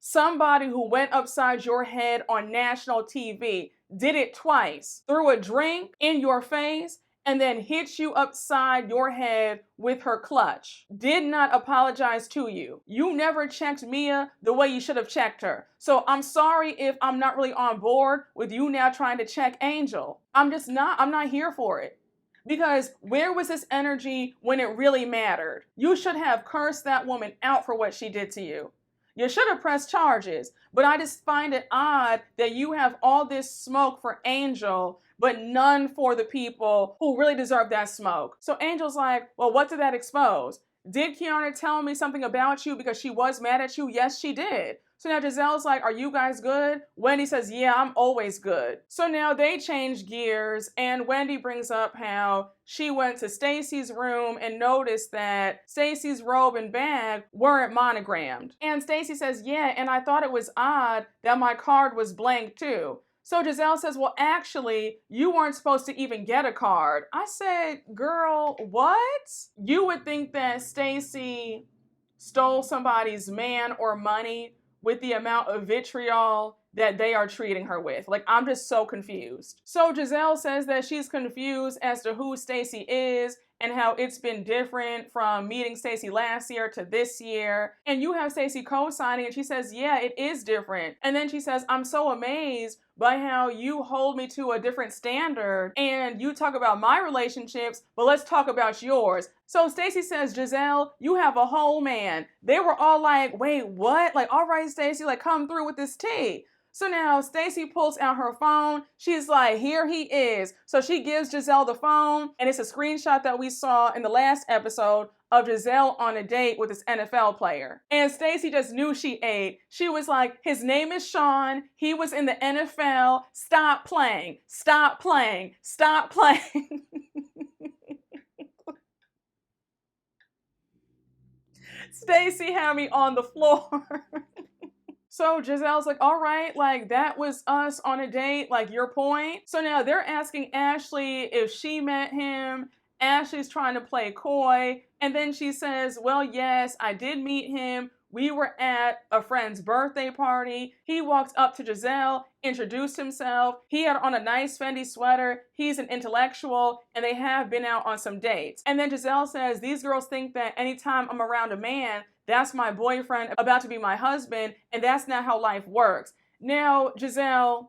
Somebody who went upside your head on national TV, did it twice, threw a drink in your face, and then hit you upside your head with her clutch. Did not apologize to you. You never checked Mia the way you should have checked her. So I'm sorry if I'm not really on board with you now trying to check Angel. I'm not here for it. Because where was this energy when it really mattered? You should have cursed that woman out for what she did to you. You should have pressed charges, but I just find it odd that you have all this smoke for Angel, but none for the people who really deserve that smoke. So Angel's like, well, what did that expose? Did Keiarna tell me something about you because she was mad at you? Yes, she did. So now Gizelle's like, are you guys good? Wendy says, yeah, I'm always good. So now they change gears and Wendy brings up how she went to Stacey's room and noticed that Stacey's robe and bag weren't monogrammed. And Stacey says, yeah, and I thought it was odd that my card was blank too. So Gizelle says, well, actually, you weren't supposed to even get a card. I said, girl, what? You would think that Stacey stole somebody's man or money with the amount of vitriol that they are treating her with. Like, I'm just so confused. So Gizelle says that she's confused as to who Stacey is and how it's been different from meeting Stacey last year to this year. And you have Stacey co-signing and she says, yeah, it is different. And then she says, I'm so amazed by how you hold me to a different standard and you talk about my relationships, but let's talk about yours. So Stacey says, Gizelle, you have a whole man. They were all like, wait, what? Like, all right, Stacey, like, come through with this tea. So now Stacey pulls out her phone. She's like, here he is. So she gives Gizelle the phone, and it's a screenshot that we saw in the last episode of Gizelle on a date with this NFL player. And Stacey just knew she ate. She was like, his name is Sean. He was in the NFL. Stop playing. Stop playing. Stop playing. Stacey had me on the floor. So Gizelle's like, all right, like that was us on a date, like your point. So now they're asking Ashley if she met him. Ashley's trying to play coy. And then she says, well, yes, I did meet him. We were at a friend's birthday party. He walked up to Gizelle, introduced himself. He had on a nice Fendi sweater. He's an intellectual, and they have been out on some dates. And then Gizelle says, these girls think that anytime I'm around a man, that's my boyfriend about to be my husband, and that's not how life works. Now, Gizelle,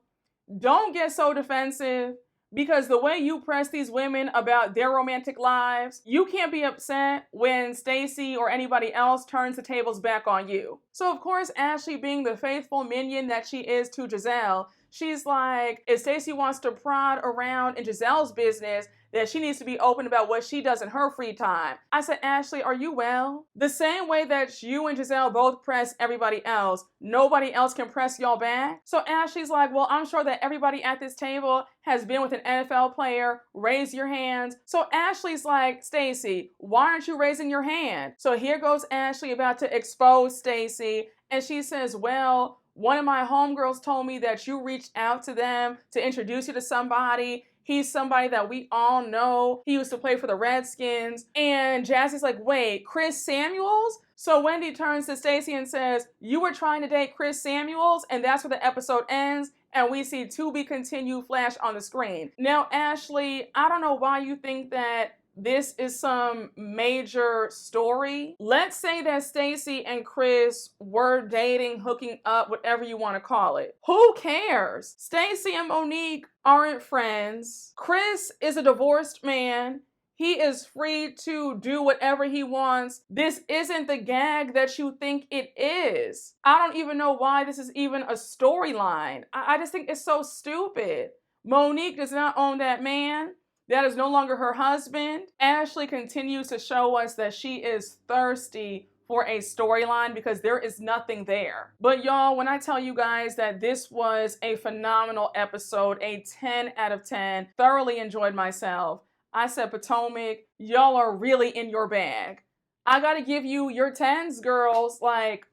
don't get so defensive. Because the way you press these women about their romantic lives, you can't be upset when Stacey or anybody else turns the tables back on you. So of course, Ashley, being the faithful minion that she is to Gizelle, She's like, if Stacey wants to prod around in Gizelle's business, that she needs to be open about what she does in her free time. I said, Ashley, are you well? The same way that you and Gizelle both press everybody else, nobody else can press y'all back. So Ashley's like, well, I'm sure that everybody at this table has been with an NFL player. Raise your hands. So Ashley's like, Stacey, why aren't you raising your hand? So here goes Ashley about to expose Stacey. And she says, well, one of my homegirls told me that you reached out to them to introduce you to somebody. He's somebody that we all know. He used to play for the Redskins. And Jassie's like, wait, Chris Samuels? So Wendy turns to Stacey and says, you were trying to date Chris Samuels? And that's where the episode ends. And we see to be continued flash on the screen. Now, Ashley, I don't know why you think that this is some major story. Let's say that Stacey and Chris were dating, hooking up, whatever you want to call it. Who cares? Stacey and Monique aren't friends. Chris is a divorced man. He is free to do whatever he wants. This isn't the gag that you think it is. I don't even know why this is even a storyline. I just think it's so stupid. Monique does not own that man. That is no longer her husband. Ashley continues to show us that she is thirsty for a storyline because there is nothing there. But y'all, when I tell you guys that this was a phenomenal episode, a 10 out of 10, thoroughly enjoyed myself. I said, Potomac, y'all are really in your bag. I gotta give you your 10s, girls, like,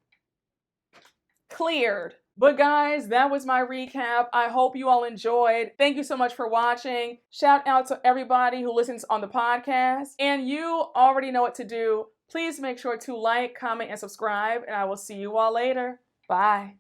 cleared. But guys, that was my recap. I hope you all enjoyed. Thank you so much for watching. Shout out to everybody who listens on the podcast. And you already know what to do. Please make sure to like, comment, and subscribe. And I will see you all later. Bye.